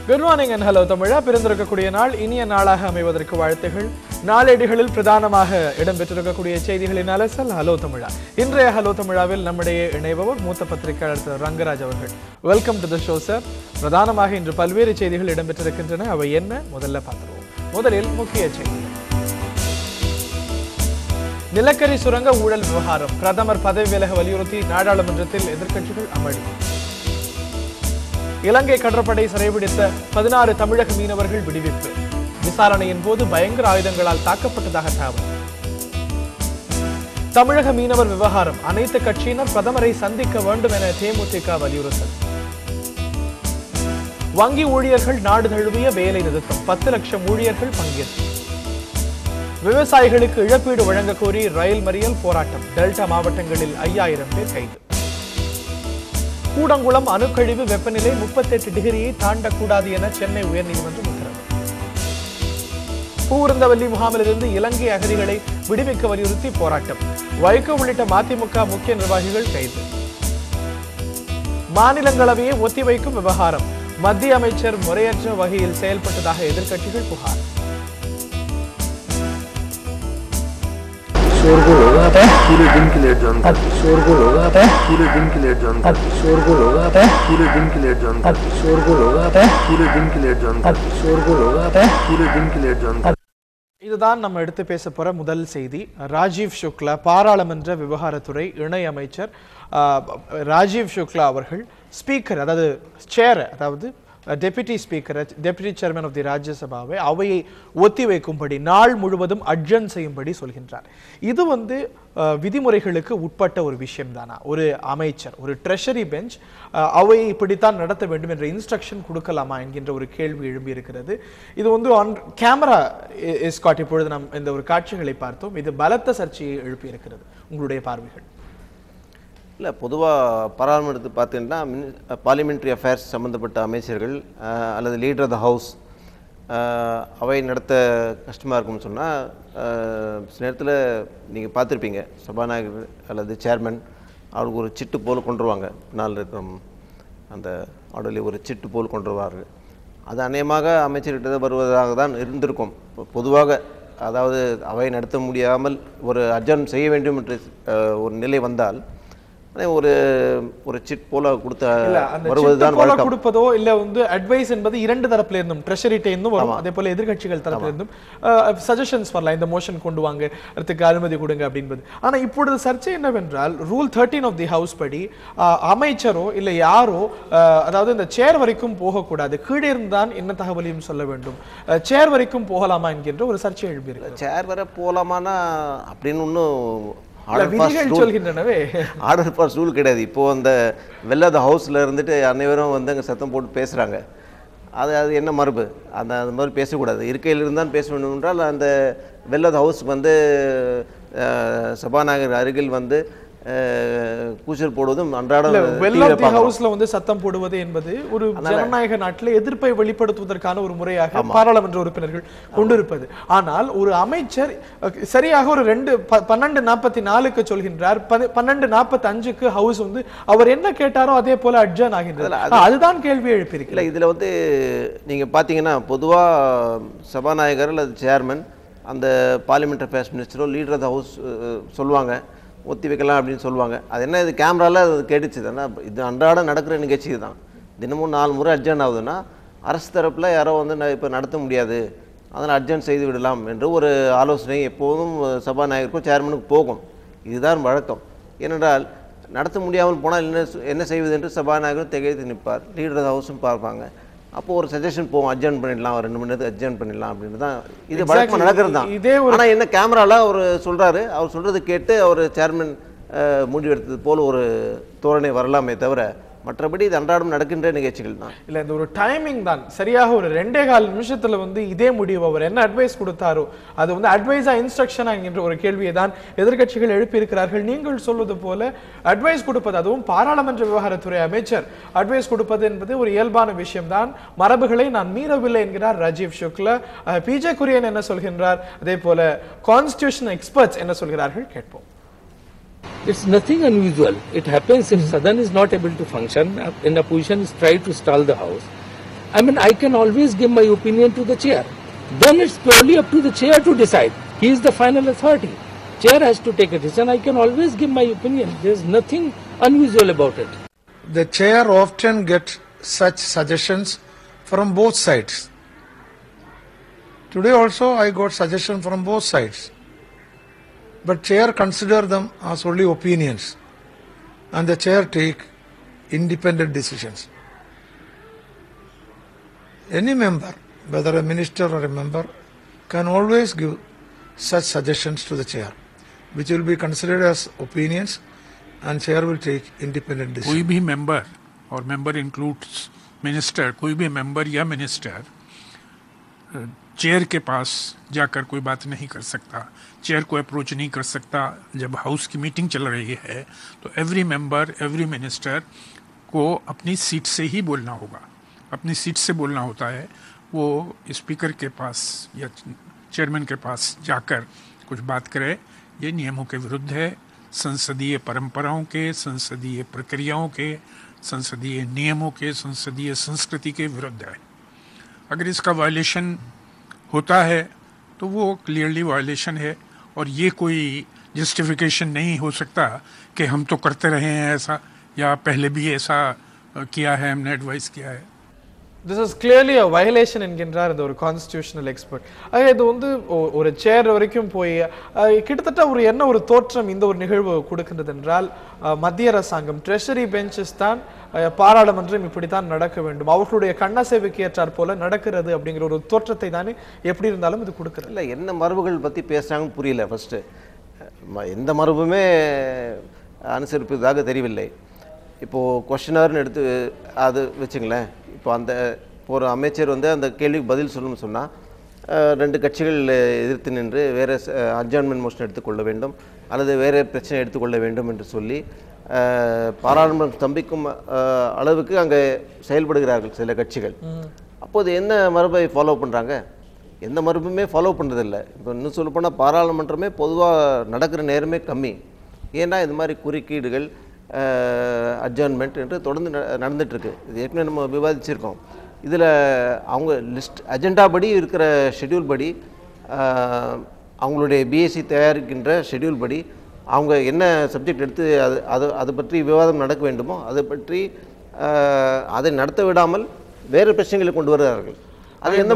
Good morning and hello தமிழா பிறந்திருக்கக்கூடிய நாள் இனிய நாளாக அமைவதற்கு வாழ்த்துகள். நாளேடுகளில் பிரதானமாக இடம்பெற்றிருக்கக்கூடிய செய்திகளின் அலசல் ஹலோ தமிழா. இன்றைய ஹலோ தமிழாவில் நம்முடைய இணைபவர் மூத்த பத்திரிகையாளர் திரு ரங்கராஜ் அவர்கள். Welcome to the show sir. பிரதானமாக இன்று பல்வேறு செய்திகள் இடம்பெற்றிருக்கின்றன. அவை என்ன முதல்ல பார்த்துருவோம். முதலில் முக்கிய செய்திகள். நிலக்கரி சுரங்க ஊழல் விவகாரம் பிரதமர் பதவி விலக வலியுறுத்தி நாடாளுமன்றத்தில் எதிர்க்கட்சிகள் அமளி. இலங்கை கடற்படை சிறைபிடித்த 16 தமிழக மீனவர்கள் விடுவிப்பு. விசாரணையின் போது பயங்கர ஆயுதங்களால் தாக்கப்பட்டதாக தகவல். தமிழக மீனவர் விவகாரம் அனைத்து கட்சியினர் பிரதமரை சந்திக்க வேண்டும் என தேமுதிக வலியுறுத்தல். வங்கி ஊழியர்கள் நாடு தழுவிய வேலை நிறுத்தம் 10 லட்சம் ஊழியர்கள் பங்கேற்பு. விவசாயிகளுக்கு இழப்பீடு வழங்க கோரி ரயில் மறியல் போராட்டம். டெல்டா மாவட்டங்களில் 5000 பேர் கைது. கூடங்குளம் அணுக்கழிவு வெப்பநிலை 38 டிகிரியை தாண்டக்கூடாது என சென்னை உயர்நீதிமன்றம் உத்தரவு. பூவிருந்தவல்லி முகாமிலிருந்து இலங்கை அகதிகளை விடுவிக்க வலியுறுத்தி போராட்டம். வைகோ உள்ளிட்ட மதிமுக முக்கிய நிர்வாகிகள் கைது. மாநிலங்களவையை ஒத்திவைக்கும் விவகாரம் மத்திய அமைச்சர் முறையற்ற வகையில் செயல்பட்டதாக எதிர்க்கட்சிகள் புகார். शोरगुल होगा था पूरे दिन के लिए जानता शोरगुल होगा था पूरे दिन के लिए जानता शोरगुल होगा था पूरे दिन के लिए जानता शोरगुल होगा था पूरे दिन के लिए जानता शोरगुल होगा था पूरे दिन के लिए जानता. இதுதான் நம்ம எடுத்து பேச போற முதல் செய்தி. ராஜீவ் சுக்லா பாராளுமன்ற விவகாரத்துறை இணை அமைச்சர் ராஜீவ் சுக்லா அவர்கள் ஸ்பீக்கர் அதாவது சேர் அதாவது deputy speaker deputy chairman of the ராஜ்யசபாவை அவையை ஒத்திவைக்கும்படி நாள் முழுவதும் அட்ஜர்ன் செய்யும்படி சொல்கின்றார். இது விதிமுறைகளுக்கு உட்பட்ட ஒரு விஷயம் தானா? ஒரு அமைச்சர் ஒரு ட்ரெஷரி பெஞ்ச் அவையை இப்படித்தான் நடத்த வேண்டும் என்ற இன்ஸ்ட்ரக்ஷன் கொடுக்கலாமா என்கின்ற ஒரு கேள்வி எழும்பி இருக்கிறது. இது ஆன் கேமரா எஸ்காட் இப்பொழுது நாம் இந்த ஒரு காட்சிகளை பார்த்தோம். இது பலத்த சர்ச்சையை எழுப்பி இருக்கிறது. உங்களுடைய பார்வைகள்? இல்லை, பொதுவாக பாராளுமன்றத்தை பார்த்தீங்கன்னா பார்லிமெண்ட்ரி அஃபேர்ஸ் சம்மந்தப்பட்ட அமைச்சர்கள் அல்லது லீடர் ஆஃப் த ஹவுஸ் அவை நடத்த கஷ்டமாக இருக்கும்னு சொன்னால் சில நேரத்தில் நீங்கள் பார்த்துருப்பீங்க, சபாநாயகர் அல்லது சேர்மன் அவருக்கு ஒரு சிட்டு போல் கொண்டுருவாங்க. பின்னால் இருக்கிற அந்த ஆர்டர்லி ஒரு சிட்டு போல் கொண்டுருவார்கள். அது அநேகமாக அமைச்சர்கிட்ட வருவதாக தான் இருந்திருக்கும் பொதுவாக. அதாவது அவை நடத்த முடியாமல் ஒரு அட்ஜர்ன் செய்ய வேண்டும் என்று ஒரு நிலை வந்தால் ஒரு ஒரு சிட் போல கொடுத்த வருவதுதான் வழக்கம். கொடுப்பதோ இல்ல அட்வைஸ் என்பது இரண்டு தரப்புல இருந்தும் ட்ரெஷரிட்ட இருந்தும் வரும். அதே போல எதிர்க்கட்சிகள் தரப்புல இருந்தும் சஜஷன்ஸ் வரலாம். இந்த மோஷன் கொண்டு வாங்க, அதுக்கு அனுமதி கொடுங்க அப்படின்பது. ஆனா இப்பொழுது சர்ச்சை என்னவென்றால் ரூல் 13 ஆஃப் தி ஹவுஸ் படி அமைச்சரோ இல்ல யாரோ அதாவது இந்த சேர் வரைக்கும் போகக்கூடாது, கீழே இருந்தான் என்ன தகவலையும் சொல்ல வேண்டும், சேர் வரைக்கும் போகலாமா என்கின்ற ஒரு சர்ச்சை எழுப்பியிருக்கு. சேர் வரை போகலாமான்னா அப்படின்னு ஒன்றும் ஆர்டர் ஃபார் ரூல் கிடையாது. இப்போ அந்த வெல்லாத ஹவுஸ்ல இருந்துட்டு அனைவரும் அங்கே சத்தம் போட்டு பேசுறாங்க. அது என்ன மரபு? அந்த மாதிரி பேசக்கூடாது. இருக்கையில் இருந்தால் பேச வேண்டும் என்றால் அந்த வெல்லாத ஹவுஸ் சபாநாயகர் அருகில் கூச்சல் போடுவதும் அன்றாடம் ஹவுஸ்ல சத்தம் போடுவது என்பது ஒரு ஜனநாயக நாட்டில் எதிர்ப்பை வெளிப்படுத்துவதற்கான ஒரு முறையாக பாராளுமன்ற உறுப்பினர்கள் கொண்டிருப்பது. ஆனால் ஒரு அமைச்சர் சரியாக ஒரு 12:44 சொல்கின்றார், 12:45 ஹவுஸ் அவர் என்ன கேட்டாரோ அதே போல அட்ஜர்ன் ஆகின்றது. அதுதான் கேள்வி எழுப்பியிருக்கல. இதுல நீங்க பாத்தீங்கன்னா பொதுவா சபாநாயகர் அல்லது சேர்மன் அந்த பார்லிமெண்ட் அஃபேர்ஸ் மினிஸ்டரோ லீடர் ஆஃப் த ஹவுஸ் சொல்லுவாங்க, ஒத்தி வைக்கலாம் அப்படின்னு சொல்லுவாங்க. அது என்ன, இது கேமராவில் அது கேட்டுச்சு தானே. இது அன்றாடம் நடக்கிற நிகழ்ச்சி தான். தினமும் 4 முறை அட்ஜர்ன் ஆகுதுன்னா அரசு தரப்பில் யாரோ இப்போ நடத்த முடியாது, அதனால் அட்ஜர்ன் செய்து விடலாம் என்று ஒரு ஆலோசனை எப்போதும் சபாநாயகருக்கும் சேர்மனுக்கும் போகும். இதுதான் வழக்கம். ஏனென்றால் நடத்த முடியாமல் போனால் என்ன செய்வது என்று சபாநாயகரும் திகைத்து நிற்பார், லீடர் ஹவுஸும் பார்ப்பாங்க. அப்போ ஒரு சஜஷன் போவோம், அட்ஜர்ன் பண்ணிடலாம், 2 மணி நேரத்துக்கு அட்ஜர்ன் பண்ணிடலாம் அப்படின்னு தான் இது வழக்கம் நடக்கிறது தான். ஆனால் என்ன கேமராவில் அவர் சொல்கிறாரு, அவர் சொல்கிறது கேட்டு அவர் சேர்மன் முடிவெடுத்தது போல் ஒரு தோரணை வரலாமே தவிர மற்றபடி இது அன்றாடம் நடக்கின்ற நிகழ்ச்சிகள் தான். இல்லை, இந்த ஒரு டைமிங் தான் சரியாக ஒரு 2.25 நிமிஷத்துல இதே முடிவு அவர் என்ன அட்வைஸ் கொடுத்தாரோ அது அட்வைஸா இன்ஸ்ட்ரக்ஷனா என்கின்ற ஒரு கேள்வியை தான் எதிர்க்கட்சிகள் எழுப்பியிருக்கிறார்கள். நீங்கள் சொல்வது போல அட்வைஸ் கொடுப்பது, அதுவும் பாராளுமன்ற விவகாரத்துறை அமைச்சர் அட்வைஸ் கொடுப்பது என்பது ஒரு இயல்பான விஷயம்தான். மரபுகளை நான் மீறவில்லை என்கிறார் ராஜீவ் சுக்லா. பிஜே குரியன் என்ன சொல்கின்றார், அதே போல கான்ஸ்டிடியூஷன் எக்ஸ்பர்ட்ஸ் என்ன சொல்கிறார்கள் கேட்போம். It's nothing unusual. It happens if Sadan is not able to function, in opposition is try to stall the house. I mean, I can always give my opinion to the chair. Then it's purely up to the chair to decide. He is the final authority. Chair has to take a decision. I can always give my opinion. There's nothing unusual about it. The chair often gets such suggestions from both sides. Today also I got suggestion from both sides. But chair consider them as only opinions and the chair take independent decisions. Any member, whether a minister or a member, can always give such suggestions to the chair, which will be considered as opinions and chair will take independent decisions. कोई भी member और member includes minister, कोई भी member या minister chair के पास जाकर कोई बात नहीं कर सकता, चेयर को अप्रोच नहीं कर सकता। जब हाउस की मीटिंग चल रही है तो एवरी मेंबर एवरी मिनिस्टर को अपनी सीट से ही बोलना होगा, अपनी सीट से बोलना होता है। वो स्पीकर के पास या चेयरमैन के पास जाकर कुछ बात करे, ये नियमों के विरुद्ध है, संसदीय परंपराओं के, संसदीय प्रक्रियाओं के, संसदीय नियमों के, संसदीय संस्कृति के विरुद्ध है। अगर इसका वायलेशन होता है तो वो क्लियरली वायलेशन है और ये कोई जस्टिफिकेशन नहीं हो सकता कि हम तो करते रहे हैं ऐसा या पहले भी ऐसा किया है, हमने एडवाइस किया है। This is clearly a violation என்கின்றார் இந்த ஒரு கான்ஸ்டிடியூஷனல் எக்ஸ்பர்ட். இது வந்து ஒரு சேர் வரைக்கும் போய் கிட்டத்தட்ட ஒரு என்ன ஒரு தோற்றம் இந்த ஒரு நிகழ்வு கொடுக்கின்றது என்றால் மத்திய அரசாங்கம் ட்ரெஷரி பெஞ்சஸ் தான் பாராளுமன்றம் இப்படித்தான் நடக்க வேண்டும், அவர்களுடைய கண்ணசேவைக்கு ஏற்றாற் போல நடக்கிறது அப்படிங்கிற ஒரு தோற்றத்தை தானே எப்படி இருந்தாலும் இது கொடுக்குறது. இல்லை, என்ன மரபுகள் பற்றி பேசுகிறாங்கன்னு புரியல. ஃபஸ்ட்டு எந்த மரபுமே அனுசரிப்பதாக தெரியவில்லை. இப்போது கொஸ்டினர்னு எடுத்து அது வச்சுங்களேன். இப்போ அந்த ஒரு அமைச்சர் வந்து அந்த கேள்விக்கு பதில் சொல்லணும்னு சொன்னால் 2 கட்சிகள் எதிர்த்து நின்று வேறு அட்ஜார்ன்மெண்ட் மோஷன் எடுத்துக்கொள்ள வேண்டும் அல்லது வேறு பிரச்சனை எடுத்துக்கொள்ள வேண்டும் என்று சொல்லி பாராளுமன்றம் ஸ்தம்பிக்கும் அளவுக்கு அங்கே செயல்படுகிறார்கள் சில கட்சிகள். அப்போது என்ன மரபை ஃபாலோ பண்ணுறாங்க? எந்த மரபுமே ஃபாலோ பண்ணுறதில்லை. இப்போ இன்னும் சொல்லப்போனால் பாராளுமன்றமே பொதுவாக நடக்கிற நேரமே கம்மி. ஏன்னா இது மாதிரி குறுக்கீடுகள் அட்ஜார்ன்மெண்ட் என்று தொடர்ந்து நடந்துகிட்ருக்கு. இது ஏற்கனவே நம்ம விவாதிச்சிருக்கோம். இதில் அவங்க லிஸ்ட் அஜெண்டா படி இருக்கிற ஷெட்யூல் படி, அவங்களுடைய பிஎஸ்சி தயாரிக்கின்ற ஷெட்யூல் படி அவங்க என்ன சப்ஜெக்ட் எடுத்து அதை பற்றி விவாதம் நடக்க வேண்டுமோ அதை பற்றி அதை நடத்த விடாமல் வேறு பிரச்சனைகளை கொண்டு வருகிறார்கள். அது எந்த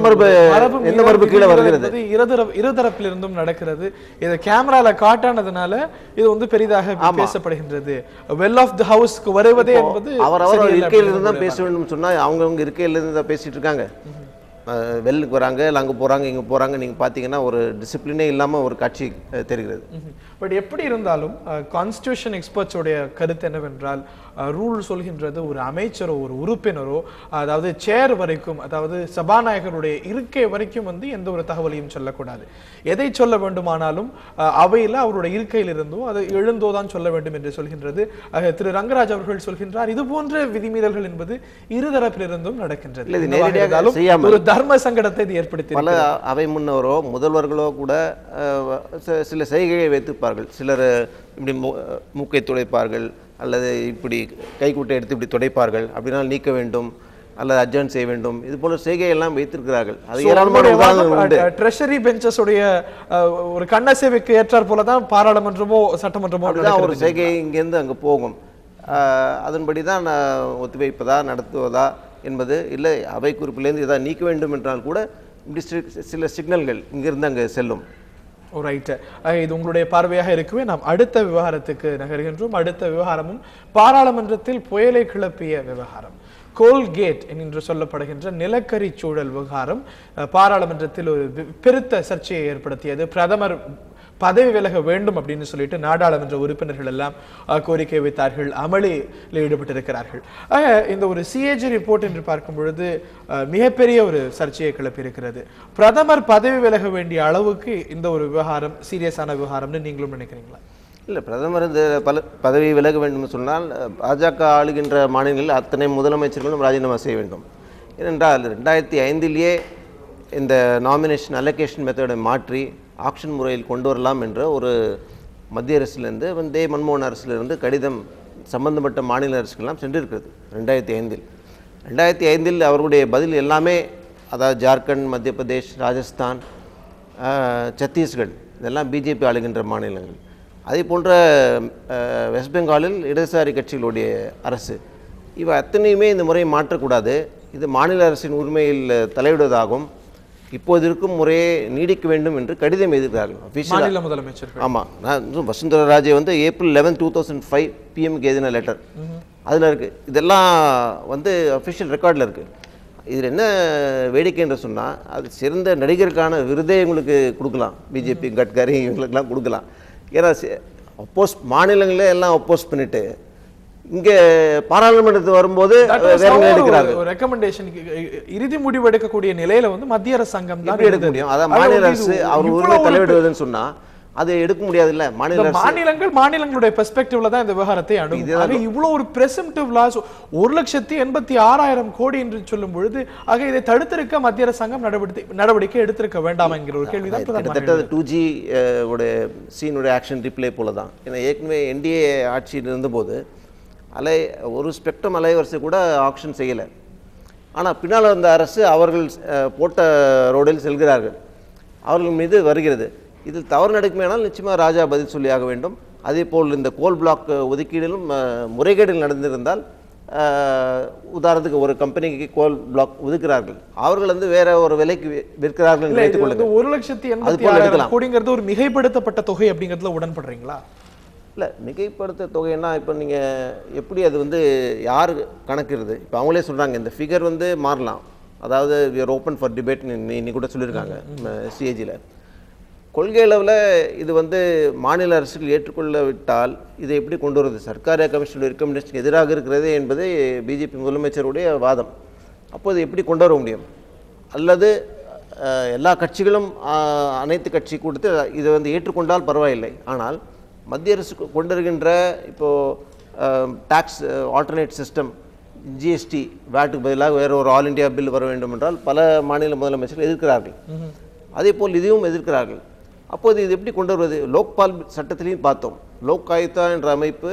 மரபு கீழே வருகிறது? இருதரப்பிலிருந்தும் நடக்கிறது. இதை கேமரால காட்டானதுனால இது வந்து பெரிதாக பேசப்படுகின்றது. வெல் ஆஃப் தி ஹவுஸ்க்கு வருவதே என்பது அவர் இருக்கையிலிருந்து தான் பேச வேண்டும் சொன்னா அவங்க இருக்கையிலிருந்து தான் பேசிட்டு இருக்காங்க. வெல்லுக்கு வராங்க, இல்லை அங்கே போகிறாங்க, இங்கே போகிறாங்க. நீங்கள் பார்த்தீங்கன்னா ஒரு டிசிப்ளினே இல்லாமல் ஒரு காட்சி தெரிகிறது. பட் எப்படி இருந்தாலும் கான்ஸ்டிடியூஷன் எக்ஸ்பர்ட்ஸோடைய கருத்து என்னவென்றால், ரூல் சொல்கின்றது ஒரு அமைச்சரோ ஒரு உறுப்பினரோ அதாவது சேர் வரைக்கும், அதாவது சபாநாயகருடைய இருக்கை வரைக்கும் வந்து எந்த ஒரு தகவலையும் சொல்லக்கூடாது. எதை சொல்ல வேண்டுமானாலும் அவையில் அவருடைய இருக்கையில் இருந்தோ அதை எழுந்தோ தான் சொல்ல வேண்டும் என்று சொல்கின்றது. திரு ரங்கராஜ் அவர்கள் சொல்கின்றார், இது போன்ற விதிமீறல்கள் என்பது இருதரப்பிலிருந்தும் நடக்கின்றது. ஒரு தர்ம சங்கடத்தை இது ஏற்படுத்தி பல அவை முன்னவரோ முதல்வர்களோ கூட சில செய்கையை வைத்திருப்பார்கள். சிலர் இப்படி மூக்கை துடைப்பார்கள் அல்லது இப்படி கைக்குட்டை எடுத்து இப்படி துடைப்பார்கள், அப்படின்னா நீக்க வேண்டும் அல்லது அட்ஜர்ன் செய்ய வேண்டும், இது போல செய்கையெல்லாம் வைத்திருக்கிறார்கள். அது ஏராளமான உதாரணங்கள் உண்டு. ட்ரெஷரி பெஞ்சஸ் உடைய ஒரு கண்ணசேவைக்கு ஏற்றார் போல தான் பாராளுமன்றமோ சட்டமன்றமோ ஒரு செய்கை இங்கேருந்து அங்கே போகும். அதன்படி தான் ஒத்திவைப்பதா நடத்துவதா என்பது இல்லை. அவை குறிப்பிலேருந்து இதை நீக்க வேண்டும் என்றால் கூட இப்படி சில சிக்னல்கள் இங்கிருந்து அங்கே செல்லும். ரைட், இது உங்களுடைய பார்வையாக இருக்கவே நாம் அடுத்த விவகாரத்துக்கு நகர்கின்றோம். அடுத்த விவகாரமும் பாராளுமன்றத்தில் புயலை கிளப்பிய விவகாரம். கோல்கேட் என்று சொல்லப்படுகின்ற நிலக்கரி சூழல் விவகாரம் பாராளுமன்றத்தில் ஒரு பெருத்த சர்ச்சையை ஏற்படுத்தியது. பிரதமர் பதவி விலக வேண்டும் அப்படின்னு சொல்லிட்டு நாடாளுமன்ற உறுப்பினர்கள் எல்லாம் கோரிக்கை வைத்தார்கள், அமளியில் ஈடுபட்டிருக்கிறார்கள். இந்த ஒரு சிஏஜி ரிப்போர்ட் என்று பார்க்கும் பொழுது மிகப்பெரிய ஒரு சர்ச்சையை கிளப்பியிருக்கிறது. பிரதமர் பதவி விலக வேண்டிய அளவுக்கு இந்த ஒரு விவகாரம் சீரியஸான விவகாரம்னு நீங்களும் நினைக்கிறீங்களா? இல்லை, பிரதமர் இந்த பதவி விலக வேண்டும் சொன்னால் பாஜக ஆளுகின்ற மாநிலங்களில் அத்தனை முதலமைச்சர்களும் ராஜினாமா செய்ய வேண்டும். ஏனென்றால் 2005 இந்த நாமினேஷன் அலோகேஷன் மெத்தடை மாற்றி ஆக்ஷன் முறையில் கொண்டு வரலாம் என்ற ஒரு மத்திய அரசிலிருந்து மன்மோகன் அரசிலிருந்து கடிதம் சம்பந்தப்பட்ட மாநில அரசுக்கெல்லாம் சென்றிருக்கிறது 2005. 2005 அவர்களுடைய பதில் எல்லாமே, அதாவது ஜார்க்கண்ட், மத்திய பிரதேஷ், ராஜஸ்தான், சத்தீஸ்கர் இதெல்லாம் பிஜேபி ஆளுகின்ற மாநிலங்கள். அதே போன்ற வெஸ்ட் பெங்காலில் இடதுசாரி கட்சிகளுடைய அரசு. இவை அத்தனையுமே இந்த முறையை மாற்றக்கூடாது. இது மாநில அரசின் உரிமையில் தலையிடுவதாகும். இப்போது இருக்கும் முறையை நீடிக்க வேண்டும் என்று கடிதம் எழுதுகிறார்கள் மாநில முதலமைச்சர்கள். ஆமாம், நான் வசுந்தரா ராஜே வந்து April 11, 2005 பிஎம்க்கு எழுதின லெட்டர் அதில் இருக்குது. இதெல்லாம் வந்து அஃபிஷியல் ரெக்கார்டில் இருக்குது. இதில் என்ன வேடிக்கை என்று சொன்னால், அது சிறந்த நடிகருக்கான விருதே இவங்களுக்கு கொடுக்கலாம். பிஜேபி, கட்கரி இவங்களுக்கெல்லாம் கொடுக்கலாம். ஏன்னா மாநிலங்களே எல்லாம் அப்போஸ் பண்ணிட்டு இங்கே பாராளுமன்றத்துக்கு வரும்போது ரெக்கமெண்டேஷன் இறுதி முடிவு எடுக்கக்கூடிய நிலையில வந்து மத்திய அரசாங்கம் தான் எடுக்க முடியும். அதான் மாநில அரசு அவர் உரிமை தலையிடுவதுன்னு சொன்னா அது எடுக்க முடியாது இல்ல. மாநிலங்களுடைய பெர்ஸ்பெக்டிவ்ல தான் இந்த விவகாரத்தை அணுகும். இவ்வளவு ஒரு பிரசம்டிவ் லாஸ் 1,86,000 கோடி என்று சொல்லும் பொழுது ஆக இதை தடுத்திருக்க மத்திய அரசாங்கம் நடவடிக்கை எடுத்திருக்க வேண்டாம் என்கிற ஒரு கேள்விதான். கிட்டத்தட்ட 2G உடைய சீனுடைய ஆக்ஷன் ரிப்ளே போல தான். ஏன்னா ஏற்கனவே என்டிஏ ஆட்சியில் இருந்தபோது ஒரு ஸ்பெக்ட்ரம் அலைவரிசை கூட ஆக்ஷன் செய்யலை. ஆனால் பின்னால் வந்த அரசு அவர்கள் போட்ட ரோடில் செல்கிறார்கள், அவர்கள் மீது வருகிறது. இதில் தவறு நடக்குமேனால் நிச்சயமாக ராஜா பதில் சொல்லியாக வேண்டும். அதே போல் இந்த கோல் பிளாக் ஒதுக்கீடிலும் முறைகேடுகள் நடந்திருந்தால், உதாரணத்துக்கு ஒரு கம்பெனிக்கு கோல் பிளாக் ஒதுக்கிறார்கள், அவர்கள் வந்து வேற ஒரு விலைக்கு விற்கிறார்கள் என்று வைத்துக் கொள்ளுங்கள். 1,86,000 கோடிங்கிறது ஒரு மிகைப்படுத்தப்பட்ட தொகை அப்படிங்கிறதுல உடன்படுறீங்களா? இல்லை, மிகைப்படுத்த தொகைன்னா இப்போ நீங்கள் எப்படி அது வந்து யார் கணக்குறது? இப்போ அவங்களே சொல்கிறாங்க இந்த ஃபிகர் வந்து மாறலாம். அதாவது we are open for debate இன்னைக்கு கூட சொல்லியிருக்காங்க சிஏஜியில். கொள்கை அளவில் இது வந்து மாநில அரசுகள் ஏற்றுக்கொள்ளவிட்டால் இதை எப்படி கொண்டு வருவது? சர்க்கார் கமிஷனுடைய ரெக்கமெண்டேஷனுக்கு எதிராக இருக்கிறதே என்பது பிஜேபி முதலமைச்சருடைய வாதம். அப்போது எப்படி கொண்டு வர முடியும்? அல்லது எல்லா கட்சிகளும் அனைத்து கட்சி கொடுத்து இதை வந்து ஏற்றுக்கொண்டால் பரவாயில்லை. ஆனால் மத்திய அரசு கொண்டு வருகின்ற இப்போது டாக்ஸ் ஆல்டர்னேட் சிஸ்டம், ஜிஎஸ்டி, வேட்டுக்கு பதிலாக வேறு ஒரு ஆல் இண்டியா பில் வர வேண்டும் என்றால் பல மாநில முதலமைச்சர்கள் எதிர்க்கிறார்கள். அதே போல் இதுவும் எதிர்க்கிறார்கள். அப்போது இது எப்படி கொண்டு வருவது? லோக்பால் சட்டத்திலையும் பார்த்தோம். லோக் ஆயுக்தா என்ற அமைப்பு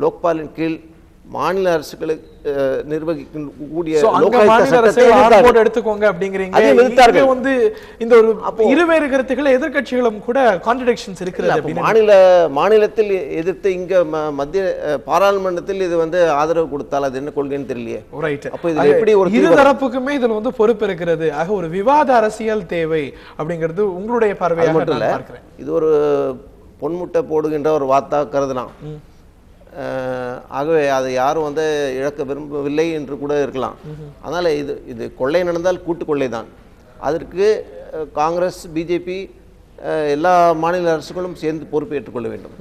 லோக்பாலின் கீழ் மாநில அரசுகளுக்கு நிர்வகிக்கக்கூடிய எடுத்துக்கோங்க அப்படிங்கிறீங்க. வந்து இந்த ஒரு இருவேறு கருத்துக்களை எதிர்க்கட்சிகளும் கூட கான்ட்ரடிக்ஷன்ஸ் இருக்கிறது. மாநிலத்தில் எதிர்த்து இங்க மத்திய பாராளுமன்றத்தில் இது வந்து ஆதரவு கொடுத்தால் அது என்ன கொள்கைன்னு தெரியலையே. அப்ப இது எப்படி ஒரு இரு தரப்புக்குமே இதுல வந்து பொறுப்பு இருக்கிறது. ஆக ஒரு விவாத அரசியல் தேவை அப்படிங்கிறது உங்களுடைய பார்வையாக நான் பார்க்கிறேன். இது ஒரு பொன்முட்டை போடுகின்ற ஒரு வார்த்தா கருதலாம். ஆகவே அதை யாரும் வந்து இழக்க விரும்பவில்லை என்று கூட இருக்கலாம். அதனால் இது கொள்ளை நடந்தால் கூட்டு கொள்ளை தான். அதற்கு காங்கிரஸ், பிஜேபி, எல்லா மாநில அரசுகளும் சேர்ந்து பொறுப்பு ஏற்றுக்கொள்ள வேண்டும்.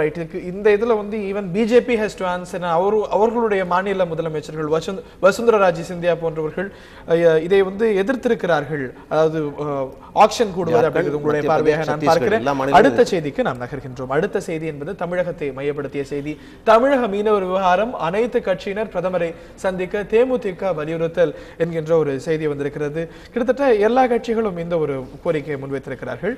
ரைட். இந்த இதில் வந்து even BJP has to answer. அவர்களுடைய மாநில முதலமைச்சர்கள் வசுந்தரா ராஜே சிந்தியா போன்றவர்கள் இதை வந்து எதிர்த்திருக்கிறார்கள். அதாவது ஆக்ஷன் கூடுவது அப்படிங்கிறது உங்களுடைய பார்வையாக நான் பார்க்கிறேன். அடுத்த செய்திக்கு நாம் நகர்கின்றோம். அடுத்த செய்தி என்பது தமிழகத்தை மையப்படுத்திய செய்தி. தமிழக மீனவர் விவகாரம், அனைத்து கட்சியினர் பிரதமரை சந்திக்க தேமுதிக வலியுறுத்தல் என்கின்ற ஒரு செய்தி வந்திருக்கிறது. கிட்டத்தட்ட எல்லா கட்சிகளும் இந்த ஒரு கோரிக்கையை முன்வைத்திருக்கிறார்கள்.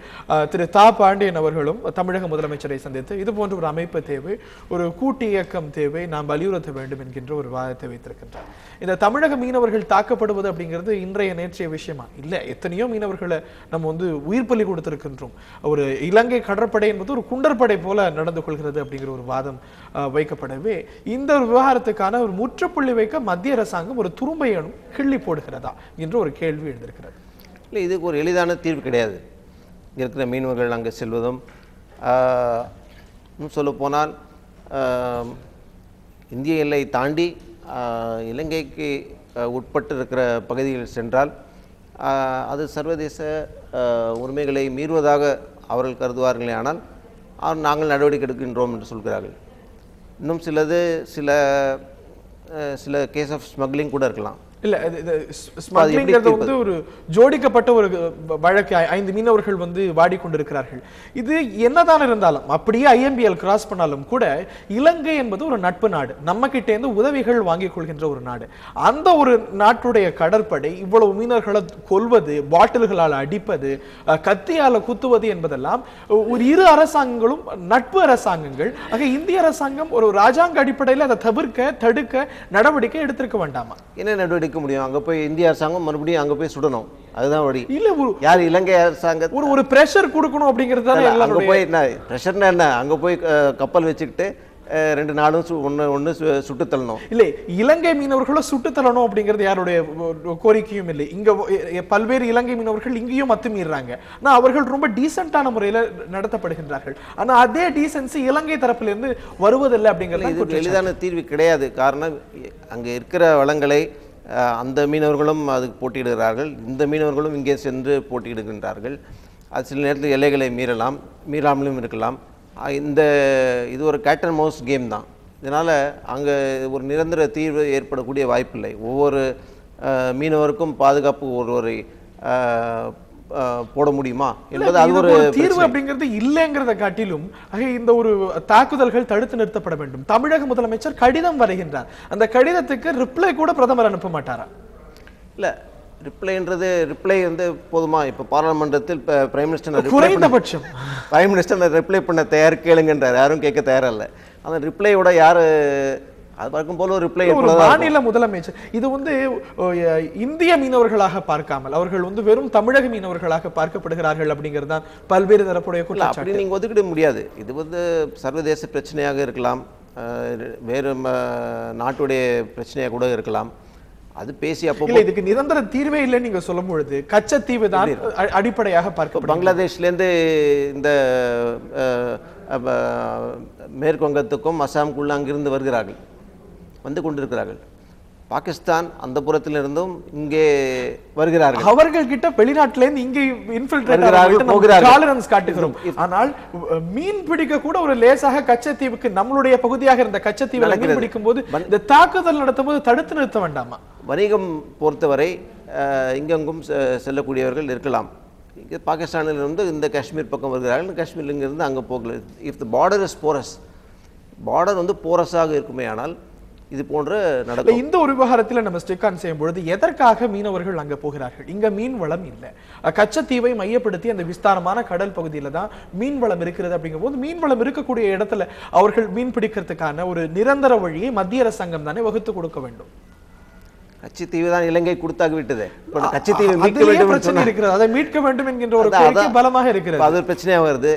திரு தா பாண்டியன் அவர்களும் தமிழக முதலமைச்சரை சந்தித்து இது போன்ற ஒரு அமைப்பு தேவை, ஒரு கூட்டு இயக்கம் தேவை, நாம் வலியுறுத்த வேண்டும் என்கின்ற ஒரு வாதத்தை வைத்திருக்கின்றார். இந்த தமிழக மீனவர்கள் தாக்கப்படுவது அப்படிங்கிறது இன்றைய நேற்றைய விஷயமா இல்லை. எத்தனையோ மீனவர்களை நம்ம வந்து உயிர் பலி கொடுத்திருக்கின்றோம். ஒரு இலங்கை கடற்படை என்பது ஒரு குண்டற்படை போல நடந்து கொள்கிறது அப்படிங்கிற ஒரு வாதம் வைக்கப்படவே இந்த ஒரு விவகாரத்துக்கான ஒரு முற்றுப்புள்ளி வைக்க மத்திய அரசாங்கம் ஒரு துரும்பையனும் கிள்ளி போடுகிறதா என்ற ஒரு கேள்வி எழுந்திருக்கிறது. இல்லை, இதுக்கு ஒரு எளிதான தீர்வு கிடையாது. இருக்கிற மீனவர்கள் அங்கே செல்வதும், சொல்லப்போனால் இந்திய எல்லை தாண்டி இலங்கைக்கு உட்பட்டு இருக்கிற பகுதிகளில் சென்றால் அது சர்வதேச உரிமைகளை மீறுவதாக அவர்கள் கருதுவார்களே. ஆனால் நாங்கள் நடவடிக்கை எடுக்கின்றோம் என்று சொல்கிறார்கள். இன்னும் சில கேஸ் ஆஃப் ஸ்மக்லிங் கூட இருக்கலாம். இல்ல ஸ்மக்லிங்கிறது வந்து ஒரு ஜோடிக்கப்பட்ட ஒரு வழக்கு. 5 மீனவர்கள் வந்து வாடிக்கொண்டிருக்கிறார்கள். இது என்னதான் இருந்தாலும் அப்படியே IMBL கிராஸ் பண்ணாலும் கூட இலங்கை என்பது ஒரு நட்பு நாடு, நம்ம கிட்ட இருந்து உதவிகள் வாங்கிக் கொள்கின்ற ஒரு நாடு. அந்த ஒரு நாட்டுடைய கடற்படை இவ்வளவு மீனவர்களை கொல்வது, பாட்டில்களால் அடிப்பது, கத்தியால குத்துவது என்பதெல்லாம் ஒரு இரு அரசாங்கங்களும் நட்பு அரசாங்கங்கள். ஆக இந்திய அரசாங்கம் ஒரு ராஜாங்க அடிப்படையில் அதை தடுக்க நடவடிக்கை எடுத்திருக்க வேண்டாமா? என்ன நடவடிக்கை முடியும்? அங்க போய் இந்திய அரசாங்கம் மறுபடியும் அங்க போய் சுடணும், அதுதான் வழி. இல்ல யார் இலங்கை அரசாங்க ஒரு பிரஷர் கொடுக்கணும் அப்படிங்கிறது தானே. அங்க போய் என்ன பிரஷர்னா என்ன? அங்க போய் கப்பல் வச்சுக்கிட்டு 2 நாளும் ஒண்ணு சுட்டு தள்ளணும். இல்ல இலங்கை மீனவர்களை சுட்டு தள்ளணும் அப்படிங்கிறது யாருடைய கோரிக்கையும் இல்லை. இங்க பல்வேறு இலங்கை மீனவர்கள் இங்கேயும் அத்துமீறாங்க. ஆனா அவர்கள் ரொம்ப டீசென்டான முறையில நடத்தப்படுகின்றார்கள். ஆனா அதே டீசென்சி இலங்கை தரப்புல இருந்து வருவதில்லை அப்படிங்கிறது எளிதான தீர்வு கிடையாது. காரணம், அங்க இருக்கிற வளங்களை அந்த மீனவர்களும் அதுக்கு போட்டியிடுகிறார்கள், இந்த மீனவர்களும் இங்கே சென்று போட்டியிடுகின்றார்கள். அது சில நேரத்தில் எல்லைகளை மீறாமலும் இருக்கலாம். இது ஒரு கேட் அண்ட் மவுஸ் கேம் தான். இதனால் அங்கே ஒரு நிரந்தர தீர்வு ஏற்படக்கூடிய வாய்ப்பில்லை. ஒவ்வொரு மீனவருக்கும் பாதுகாப்பு ஒருவரை போட முடியுமா என்பது அது ஒரு தீர்வு அப்படிங்கிறது இல்லைங்கிறத காட்டிலும் இந்த ஒரு தாக்குதல்கள் தடுத்து நிறுத்தப்பட வேண்டும். தமிழக முதலமைச்சர் கடிதம் வரைகின்றார். அந்த கடிதத்துக்கு ரிப்ளை கூட பிரதமர் அனுப்ப மாட்டாரா? இல்லை, ரிப்ளை வந்து போதுமா? இப்போ பாராளுமன்றத்தில் பிரைம் மினிஸ்டர் ரிப்ளை பண்ண தயார் கேளுங்கன்றார். யாரும் கேட்க தயாரில்லை. அந்த ரிப்ளையோட யாரு அது பார்க்கும் போல ரிப்ளை மாநில முதலமைச்சர் இது வந்து இந்திய மீனவர்களாக பார்க்காமல் அவர்கள் வந்து வெறும் தமிழக மீனவர்களாக பார்க்கப்படுகிறார்கள் அப்படிங்கிறது தான் பல்வேறு தரப்புடைய குற்றச்சாட்டு. அப்படி நீங்க ஒதுக்கிட முடியாது. இது வந்து சர்வதேச பிரச்சனையாக இருக்கலாம், வேறு நாட்டுடைய பிரச்சனையாக கூட இருக்கலாம். அது பேசி அப்போ இதுக்கு நிரந்தர தீர்வே இல்லை நீங்க சொல்லும் பொழுது கச்சத்தீவு தான் அடிப்படையாக பார்க்க. பங்களாதேஷ்லேருந்து இந்த மேற்கு வங்கத்துக்கும் அசாமுக்குள்ள அங்கிருந்து வருகிறார்கள், வந்து கொண்டிருக்கிறார்கள். பாகிஸ்தான் அந்த புறத்திலிருந்தும் இங்கே வருகிறார்கள். அவர்கள் கிட்ட வெளிநாட்டிலிருந்து இங்கே டாலரன்ஸ் காட்டுகிறோம். ஆனால் மீன் பிடிக்க கூட ஒரு லேசாக கச்சத்தீவுக்கு நம்மளுடைய பகுதியாக இருந்த கச்சத்தீவை மீன் பிடிக்கும் போது இந்த தாக்குதல் நடத்தும் போது தடுத்து நிறுத்த வேண்டாமா? வணிகம் பொறுத்தவரை இங்கெங்கும் செல்லக்கூடியவர்கள் இருக்கலாம். இங்கே பாகிஸ்தானிலிருந்து இந்த காஷ்மீர் பக்கம் வருகிறார்கள், காஷ்மீர்லேருந்து அங்கே போகல. If the border is porous, border வந்து போரஸாக இருக்குமே ஆனால் இது போன்ற நடக்கும். இந்த ஒரு விவகாரத்தில் நம்ம ஸ்டிக் ஆன் செய்யும் பொழுது எதற்காக மீனவர்கள் அங்க போகிறார்கள்? இங்க மீன் வளம் இல்லை. கச்சத்தீவை மையப்படுத்தி அந்த விஸ்தாரமான கடல் பகுதியில தான் மீன் வளம் இருக்கிறது. அப்படிங்கும் போது மீன் வளம் இருக்கக்கூடிய இடத்துல அவர்கள் மீன் பிடிக்கிறதுக்கான ஒரு நிரந்தர வழியை மத்திய அரசாங்கம் தானே வகுத்து கொடுக்க வேண்டும். கச்சத்தீவு தான் இலங்கை கொடுத்தாகி விட்டது. கச்சத்தீவை மீட்க வேண்டும் பிரச்சனை இருக்கிறது, அதை மீட்க வேண்டும் என்கின்ற ஒரு கோரிக்கை பலமாக இருக்கிறது. அது ஒரு பிரச்சனையாக வருது.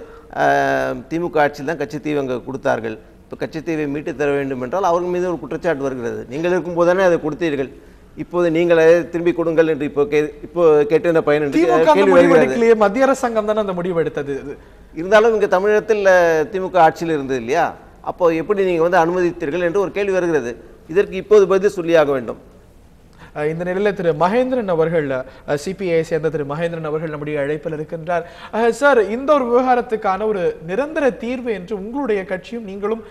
திமுக ஆட்சியில் தான் கச்சத்தீவு அங்கே கொடுத்தார்கள். இப்போ கச்சத்தீவை மீட்டு தர வேண்டும் என்றால் அவர்கள் மீது ஒரு குற்றச்சாட்டு வருகிறது. நீங்கள் இருக்கும்போது தானே அதை கொடுத்தீர்கள், இப்போது நீங்கள் திரும்பி கொடுங்கள் என்று இப்போ கேட்ட பயன் என்று மத்திய அரசாங்கம் தானே அந்த முடிவு எடுத்தது. இருந்தாலும் இங்கே தமிழகத்தில் திமுக ஆட்சியில் இருந்தது இல்லையா? அப்போ எப்படி நீங்கள் வந்து அனுமதித்தீர்கள் என்று ஒரு கேள்வி வருகிறது. இதற்கு இப்போது பதில் சொல்லியாக வேண்டும். இந்த நிலையில் திரு மகேந்திரன் அவர்கள், சிபிஐ சேர்ந்த திரு மகேந்திரன் அவர்கள் நம்முடைய அழைப்பில் இருக்கின்றார். சார், இந்த ஒரு விவகாரத்துக்கான ஒரு நிரந்தர தீர்வு என்று உங்களுடைய கட்சியும் நீங்களும்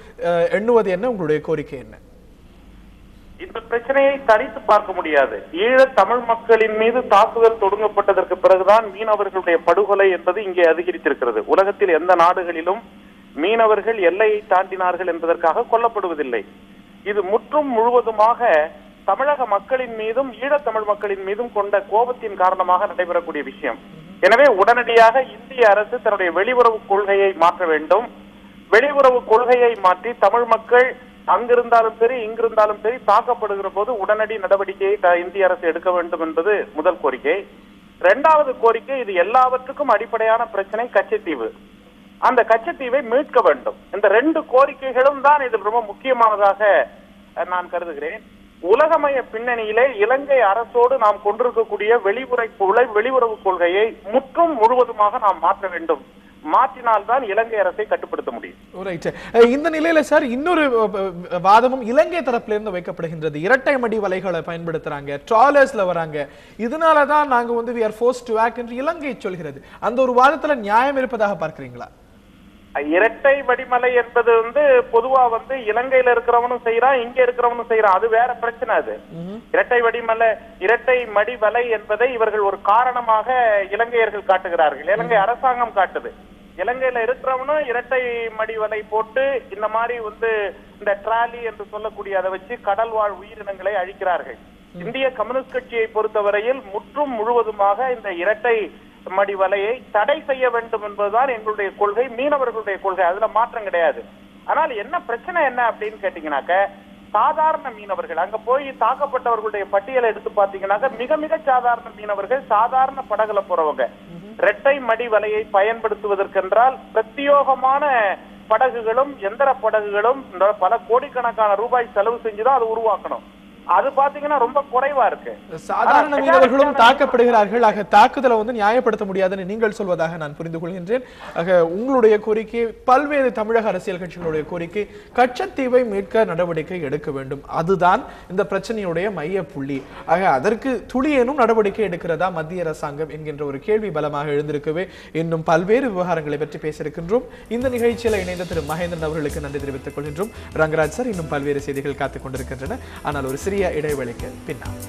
எண்ணுவது என்ன? உங்களுடைய கோரிக்கை என்ன? இந்த பிரச்சனையை தனித்து பார்க்க முடியாது. ஈழ தமிழ் மக்களின் மீது தாக்குதல் தொடங்கப்பட்டதற்கு பிறகுதான் மீனவர்களுடைய படுகொலை என்பது இங்கே அதிகரித்திருக்கிறது. உலகத்தில் எந்த நாடுகளிலும் மீனவர்கள் எல்லையை தாண்டினார்கள் என்பதற்காக கொல்லப்படுவதில்லை. இது முற்றும் முழுவதுமாக தமிழக மக்களின் மீதும் ஈழத்தமிழ் மக்களின் மீதும் கொண்ட கோபத்தின் காரணமாக நடைபெறக்கூடிய விஷயம். எனவே உடனடியாக இந்திய அரசு தன்னுடைய வெளியுறவு கொள்கையை மாற்ற வேண்டும். வெளியுறவு கொள்கையை மாற்றி தமிழ் மக்கள் அங்கிருந்தாலும் சரி இங்கிருந்தாலும் சரி தாக்கப்படுகிற போது உடனடி நடவடிக்கையை இந்திய அரசு எடுக்க வேண்டும் என்பது முதல் கோரிக்கை. இரண்டாவது கோரிக்கை, இது எல்லாவற்றுக்கும் அடிப்படையான பிரச்சனை கச்சத்தீவு. அந்த கச்சத்தீவை மீட்க வேண்டும். இந்த 2 கோரிக்கைகளும் தான் இதில் ரொம்ப முக்கியமானதாக நான் கருதுகிறேன். உலகமய பின்னணியிலே இலங்கை அரசோடு நாம் கொண்டிருக்கக்கூடிய வெளியுறவு கொள்கையை முற்றும் முழுவதுமாக நாம் மாற்ற வேண்டும். மாற்றினால்தான் இலங்கை அரசை கட்டுப்படுத்த முடியும். இந்த நிலையில சார் இன்னொரு வாதமும் இலங்கை தரப்புல இருந்து வைக்கப்படுகின்றது. இரட்டை மடி வலைகளை பயன்படுத்துறாங்க, ட்ராலர்ஸ்ல வராங்க, இதனாலதான் நாங்க வந்து we are forced to act என்று இலங்கை சொல்கிறது. அந்த ஒரு வாதத்துல நியாயம் இருப்பதாக பார்க்கிறீங்களா? இரட்டை வடிமலை என்பது பொதுவா இலங்கையில இருக்கிறவனும் செய்யறான், இங்க இருக்கிறவனும் செய்யறான். அது வேற பிரச்சனை. அது இரட்டை மடிவலை என்பதை இவர்கள் ஒரு காரணமாக இலங்கையர்கள் காட்டுகிறார்கள், இலங்கை அரசாங்கம் காட்டுது. இலங்கையில இருக்கிறவனும் இரட்டை மடிவலை போட்டு இந்த மாதிரி இந்த டிராலி என்று சொல்லக்கூடிய அதை வச்சு கடல் வாழ் உயிரினங்களை அழிக்கிறார்கள். இந்திய கம்யூனிஸ்ட் கட்சியை பொறுத்தவரையில் முற்றும் முழுவதுமாக இந்த இரட்டை மடிவலையை தடை செய்ய வேண்டும் என்பதுதான் எங்களுடைய கொள்கை, மீனவர்களுடைய கொள்கை. அதுல மாற்றம் கிடையாது. ஆனால் என்ன பிரச்சனை என்ன அப்படின்னு கேட்டீங்கன்னாக்க, சாதாரண மீனவர்கள் அங்க போய் தாக்கப்பட்டவர்களுடைய பட்டியலை எடுத்து பாத்தீங்கன்னாக்க மிக மிக சாதாரண மீனவர்கள், சாதாரண படகுல போறவங்க. இரட்டை மடி வலையை பயன்படுத்துவதற்கென்றால் பிரத்யோகமான படகுகளும் எந்திர படகுகளும் பல கோடிக்கணக்கான ரூபாய் செலவு செஞ்சுதான் அது உருவாக்கணும். அது பாத்தீங்கன்னா ரொம்ப குறைவா இருக்கு. சாதாரண மீனவர்களும் தாக்கப்படுகிறார்கள். ஆக தாக்குதலை நியாயப்படுத்த முடியாதுன்னு நீங்கள் சொல்வதாக நான் புரிந்து கொள்கின்றேன். ஆக உங்களுடைய கோரிக்கை, பல்வேறு தமிழக அரசியல் கட்சிகளுடைய கோரிக்கை, கச்சத்தீவை மீட்க நடவடிக்கை எடுக்க வேண்டும். அதுதான் இந்த பிரச்சனையுடைய மைய புள்ளி. ஆக அதற்கு துளியேனும் நடவடிக்கை எடுக்கிறதா மத்திய அரசாங்கம் என்கின்ற ஒரு கேள்வி பலமாக எழுந்திருக்கவே இன்னும் பல்வேறு விவகாரங்களை பற்றி பேசியிருக்கின்றோம். இந்த நிகழ்ச்சியில் இணைந்த திரு மகேந்திரன் அவர்களுக்கு நன்றி தெரிவித்துக் கொள்கின்றோம். ரங்கராஜ் சார், இன்னும் பல்வேறு செய்திகள் காத்துக் கொண்டிருக்கின்றன. ஆனால் ஒரு சிறிய இடைவெளிக்கு பின்னால்